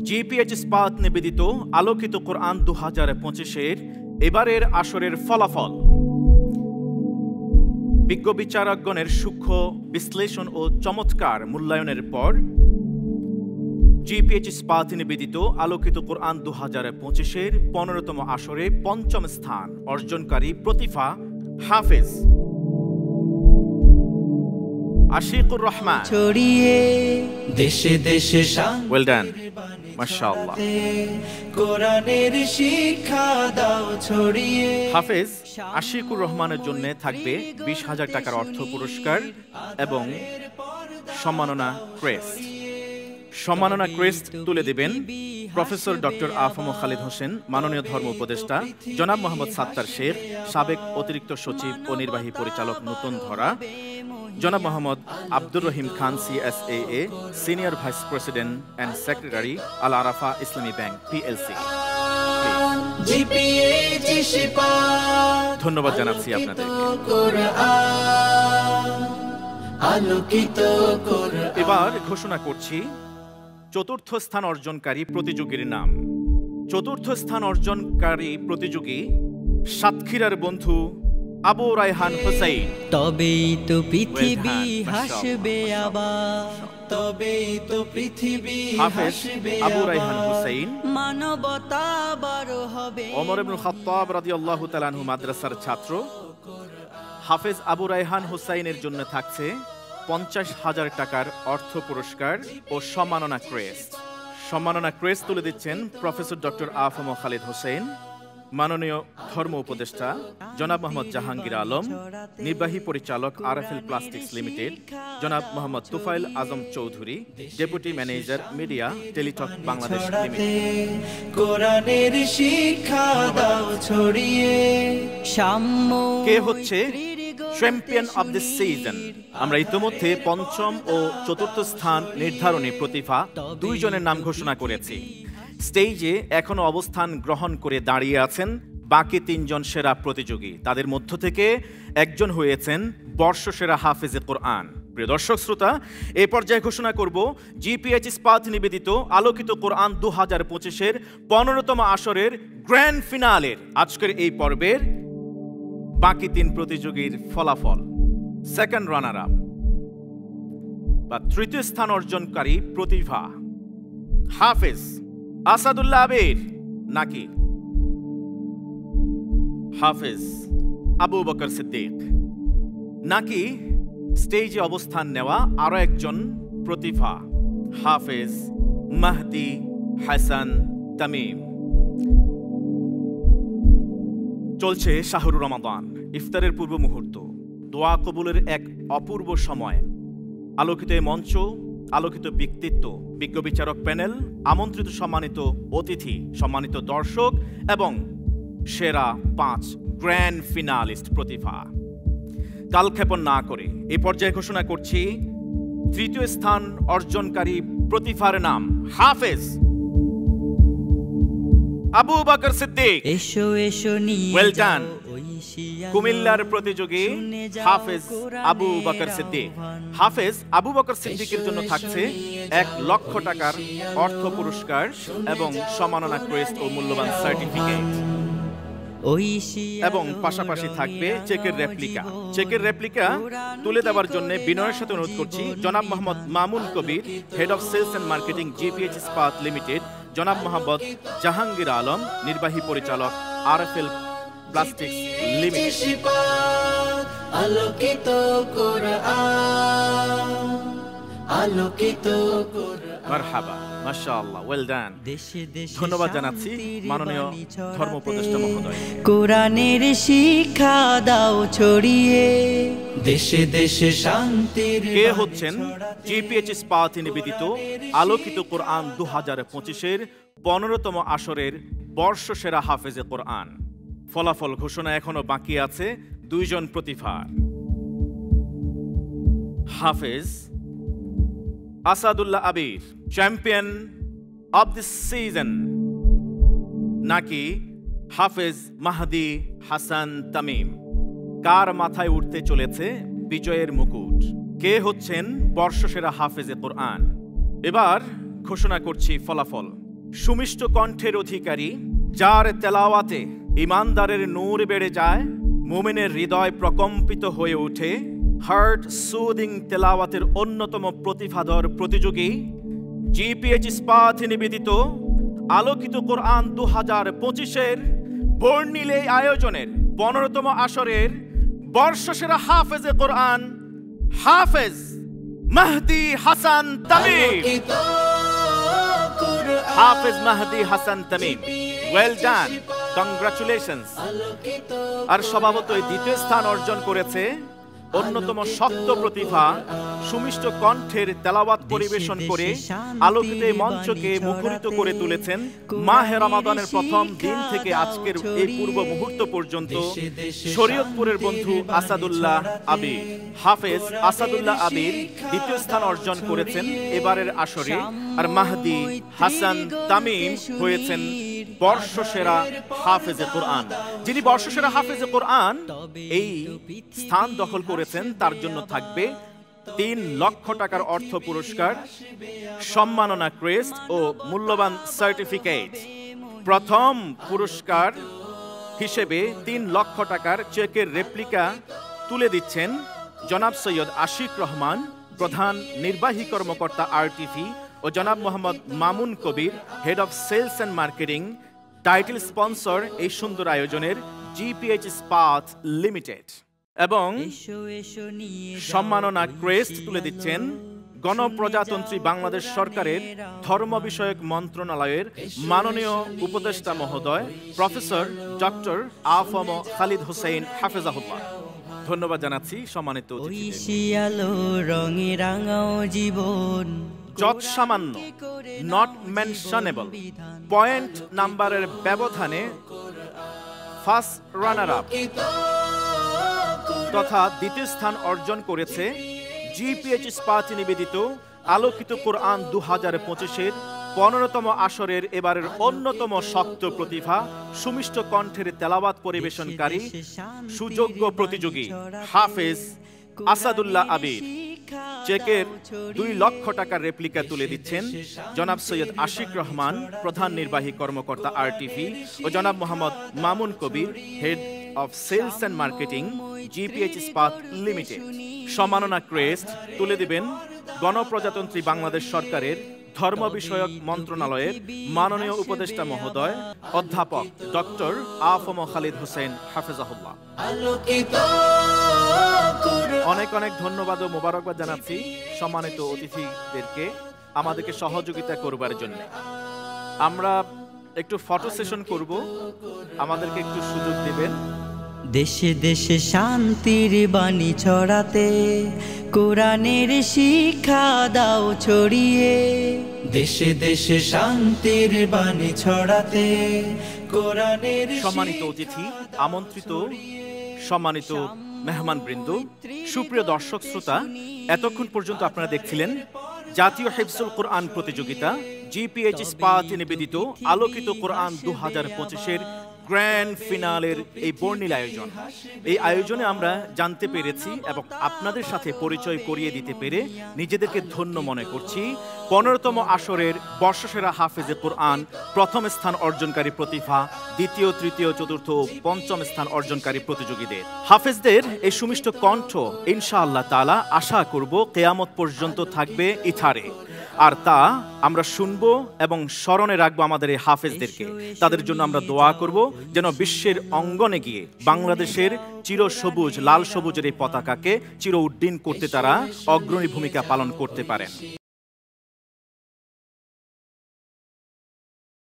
GPH ইস্পাত নিবেদিত আলোকিত কোরআন 2025-এর এবারের আসরের ফলাফল। বিজ্ঞ বিচারকগণের সূক্ষ্ম বিশ্লেষণ ও চমৎকার মূল্যায়নের পর জিপিএইচ ইস্পাত নিবেদিত আলোকিত কোরআন 2025-এর 15তম আসরে পঞ্চম স্থান অর্জনকারী প্রতিভা হাফেজ আশিকুর রহমান ছড়িয়ে দেশে দেশে ওয়েল ডান, মাশাআল্লাহ। কোরআনের শিক্ষা দাও ছড়িয়ে। হাফেজ আশিকুর রহমানের জন্য থাকবে 20,000 টাকার অর্থ পুরস্কার এবং সম্মাননা ক্রেস্ট। সম্মাননা ক্রেস্ট তুলে দেবেন প্রফেসর ডক্টর আফম খালিদ হোসেন, মাননীয় ধর্ম উপদেষ্টা জনাব মোহাম্মদ সাত্তার শেখ, সাবেক অতিরিক্ত সচিব ও নির্বাহী পরিচালক নতুন ধরা, জনাব Mohammad Abdur Rahim Khan CSAA, senior vice president and secretary Al Arafah Islami bank PLC। ধন্যবাদ জানাচ্ছি আপনাদেরকে। এবার ঘোষণা করছি চতুর্থ স্থান অর্জনকারী প্রতিযোগীর নাম। চতুর্থ স্থান অর্জনকারী প্রতিযোগী সাতক্ষীরার বন্ধু আবু রায়হান হুসাইন। তবেই তো পৃথিবী হাসবে আবার, তবেই তো পৃথিবী হাসবে আবু রায়হান হুসাইন মানবতা বড় হবে। ওমর ইবনে খাত্তাব রাদিয়াল্লাহু তাআলা আনহু মাদ্রাসার ছাত্র হাফেজ আবু রায়হান হুসাইনের জন্য থাকছে 50,000 টাকার অর্থ পুরস্কার ও সম্মাননা ক্রেস্ট। সম্মাননা ক্রেস্ট তুলে দিচ্ছেন প্রফেসর ডক্টর আফম খালিদ হোসেন, মাননীয় ধর্ম উপদেষ্টা জনাব মোহাম্মদ জাহাঙ্গীর আলম, নির্বাহী পরিচালক RFL প্লাস্টিক্স লিমিটেড জনাব Mohammad Tufail Azam Chowdhury, deputy manager media Teletalk Bangladesh limited. কোরআনের শিক্ষা দাও ছড়িয়ে। সাম্য কে হচ্ছে চ্যাম্পিয়ন অব দ্য সিজন? আমরা ইতিমধ্যে পঞ্চম ও চতুর্থ স্থান নির্ধারণী প্রতিভা 2 জনের নাম ঘোষণা করেছি। স্টেজে এখনো অবস্থান গ্রহণ করে দাঁড়িয়ে আছেন বাকি 3 জন সেরা প্রতিযোগী। তাদের মধ্য থেকে একজন হয়েছেন বর্ষসেরা হাফেজে কোরআন। প্রিয় দর্শক শ্রোতা, এই পর্যায়ে ঘোষণা করব জিপিএইচ ইস্পাত নিবেদিত আলোকিত কোরআন 2025-এর 15তম আসরের গ্র্যান্ড ফিনালের আজকের এই পর্বের বাকি 3 প্রতিযোগীর ফলাফল। সেকেন্ড রানার আপ বা তৃতীয় স্থান অর্জনকারী প্রতিভা হাফেজ আসাদুল্লাহ আবির নাকি হাফেজ আবু বকর সিদ্দিক, নাকি স্টেজে অবস্থান নেওয়া আরো একজন প্রতিভা হাফেজ মাহদি হাসান তামিম। চলছে শাহরুর রমাদান, ইফতারের পূর্ব মুহূর্ত, দোয়া কবুলের এক অপূর্ব সময়। আলোকিত মঞ্চ, আলোকিত ব্যক্তিত্ব, বিজ্ঞ বিচারক প্যানেল, আমন্ত্রিত সম্মানিত অতিথি, সম্মানিত দর্শক এবং সেরা 5 গ্র্যান্ড ফিনালিস্ট প্রতিভা। কালক্ষেপণ না করে এই পর্যায়ে ঘোষণা করছি তৃতীয় স্থান অর্জনকারী প্রতিভার নাম হাফেজ আবু বকর সিদ্দিক। এসো এসো ওয়েল ডান। কুমিল্লার প্রতিযোগী হাফেজ আবু বকর সিদ্দিক। হাফেজ আবু বকর সিদ্দিকের জন্য থাকছে 1 লক্ষ টাকার অর্থ পুরস্কার এবং সম্মাননা ক্রেস্ট ও মূল্যবান সার্টিফিকেট এবং পাশাপাশি থাকবে চেকের রেপ্লিকা। চেকের রেপ্লিকা তুলে দেওয়ার জন্য বিনয়ের সাথে অনুরোধ করছি জনাব Mohammad Mamun Kabir, head of sales and marketing GPH Ispat limited, জনাব মোহাম্মদ জাহাঙ্গীর আলম, নির্বাহী পরিচালক RFL প্লাস্টিক্স লিমিটেড। আলোকিত কোরআন, আলোকিত কোরআন। মারহাবা, মাশাআল্লাহ, ওয়েল ডান। ধন্যবাদ জানাচ্ছি মাননীয় ধর্ম উপদেষ্টা মহোদয়। কোরআনের শিক্ষা দাও ছড়িয়ে দেশে দেশে শান্তির। কে হচ্ছেন জিপিএইচ ইস্পাত নিবেদিত আলোকিত কোরআন 2025-এর 15তম আসরের বর্ষসেরা হাফেজে কোরআন? ফলাফল ঘোষণা এখনো বাকি আছে 2 জন প্রতিভার। হাফেজ আসাদুল্লাহ আবির, চ্যাম্পিয়ন অব দ্য সিজন, নাকি হাফেজ মাহদি হাসান তামিম? কার মাথায় উঠতে চলেছে বিজয়ের মুকুট? কে হচ্ছেন বর্ষসেরা হাফেজে কোরআন? এবার ঘোষণা করছি ফলাফল। সুমিষ্ট কণ্ঠের অধিকারী, যার তেলাওয়াতে ইমানদারের নূর বেড়ে যায়, মুমিনের হৃদয় প্রকম্পিত হয়ে ওঠে, হার্ট সুদিং তেলাওয়াতের অন্যতম প্রতিভাধর প্রতিযোগী, জিপিএইচ ইস্পাত নিবেদিত আলোকিত কোরআন 2025-এর বর্ণিল এই আয়োজনের 15তম আসরের বর্ষসেরা হাফেজে কোরআন হাফেজ মাহদি হাসান তামিম। হাফেজ Mahdi Hasan Tamim, well done, congratulations. আর স্বভাবতই দ্বিতীয় স্থান অর্জন করেছে অন্যতম শক্ত প্রতিভা, সুমিষ্ট কণ্ঠের তেলাওয়াত পরিবেশন করে আলোকিত এই মঞ্চকে মুখরিত করে তুলেছেন মাহে রমাদানের প্রথম দিন থেকে আজকের এই পূর্ব মুহূর্ত পর্যন্ত শরীয়তপুরের বন্ধু আসাদুল্লাহ আবির। হাফেজ আসাদুল্লাহ আবির দ্বিতীয় স্থান অর্জন করেছেন এবারের আসরে, আর মাহদি হাসান তামিম হয়েছেন বর্ষসেরা হাফেজে কোরআন। যিনি বর্ষসেরা হাফেজে কোরআন এই স্থান দখল করেছেন তার জন্য থাকবে 3 লক্ষ টাকার অর্থ পুরস্কার, সম্মাননা ক্রেস্ট ও মূল্যবান সার্টিফিকেট। প্রথম পুরস্কার হিসেবে 3 লক্ষ টাকার চেকের রেপ্লিকা তুলে দিচ্ছেন জনাব সৈয়দ আশিক রহমান, প্রধান নির্বাহী কর্মকর্তা আরটিভি, ও জনাব Mohammad Mamun Kabir, head of sales and marketing. Title sponsor এই সুন্দর আয়োজনের জিপিএইচ ইস্পাত লিমিটেড। এবং সম্মাননা ক্রেস্ট তুলে দিচ্ছেন গণপ্রজাতন্ত্রী বাংলাদেশ সরকারের ধর্ম বিষয়ক মন্ত্রণালয়ের মাননীয় উপদেষ্টা মহোদয় প্রফেসর ডক্টর আফম খালিদ হোসেন হাফেজাহুল্লাহ। ধন্যবাদ জানাচ্ছি সম্মানিত জীবন যৎসামান্য নট মেনশনেবল পয়েন্ট নাম্বারের ব্যবধানে ফার্স্ট রানার আপ তথা দ্বিতীয় স্থান অর্জন করেছে জিপিএইচ ইস্পাত নিবেদিত আলোকিত কোরআন 2025-এর 15তম আসরের এবারের অন্যতম শক্ত প্রতিভা, সুমিষ্ট কণ্ঠের তেলাওয়াত পরিবেশনকারী সুযোগ্য প্রতিযোগী হাফেজ আসাদুল্লাহ আবির। চেকের 2 লক্ষ টাকার রেপ্লিকা তুলে দিচ্ছেন জনাব সৈয়দ আশিক রহমান, প্রধান নির্বাহী কর্মকর্তা আরটিভি, ও জনাব Mohammad Mamun Kabir, head of sales and marketing, GPH Ispat limited. সম্মাননা ক্রেস্ট তুলে দিবেন গণপ্রজাতন্ত্রী বাংলাদেশ সরকারের ধর্ম বিষয়ক মন্ত্রণালয়ের মাননীয় উপদেষ্টা মহোদয় অধ্যাপক ডক্টর আফম খালিদ হোসেন হাফেজাহুল্লাহ। অনেক অনেক ধন্যবাদ ও মোবারকবাদ জানাচ্ছি সম্মানিত অতিথিদেরকে আমাদেরকে সহযোগিতা করবার জন্য। আমরা একটু ফটো সেশন করব, আমাদেরকে একটু সুযোগ দিবেন। দেশে দেশে শান্তির বাণী ছড়াতে কোরআনের শিক্ষা দাও ছড়িয়ে, দেশে দেশে শান্তির বাণী ছড়াতে কোরআনের। সম্মানিত অতিথি, আমন্ত্রিত সম্মানিত মেহমানবৃন্দ, সুপ্রিয় দর্শক শ্রোতা, এতক্ষণ পর্যন্ত আপনারা দেখছিলেন জাতীয় হিফজুল কোরআন প্রতিযোগিতা জিপিএইচ ইস্পাত নিবেদিত আলোকিত কোরআন 2025-এর গ্র্যান্ড ফিনালের এই বর্ণিল আয়োজন। এই আয়োজনে আমরা জানতে পেরেছি এবং আপনাদের সাথে পরিচয় করিয়ে দিতে পেরে নিজেদেরকে ধন্য মনে করছি 15তম আসরের বর্ষসেরা হাফেজে কোরআন প্রথম স্থান অর্জনকারী প্রতিভা, দ্বিতীয়, তৃতীয়, চতুর্থ ও পঞ্চম স্থান অর্জনকারী প্রতিযোগীদের। হাফেজদের এই সুমিষ্ট কণ্ঠ ইনশাআল্লাহ তাআলা আশা করব কিয়ামত পর্যন্ত থাকবে ইথারে, আর তা আমরা শুনবো এবং স্মরণে রাখবো আমাদের এই হাফেজদেরকে। তাদের জন্য আমরা দোয়া করব যেন বিশ্বের অঙ্গনে গিয়ে বাংলাদেশের চিরসবুজ লাল সবুজের এই পতাকাকে চির উড্ডীন করতে তারা অগ্রণী ভূমিকা পালন করতে পারেন।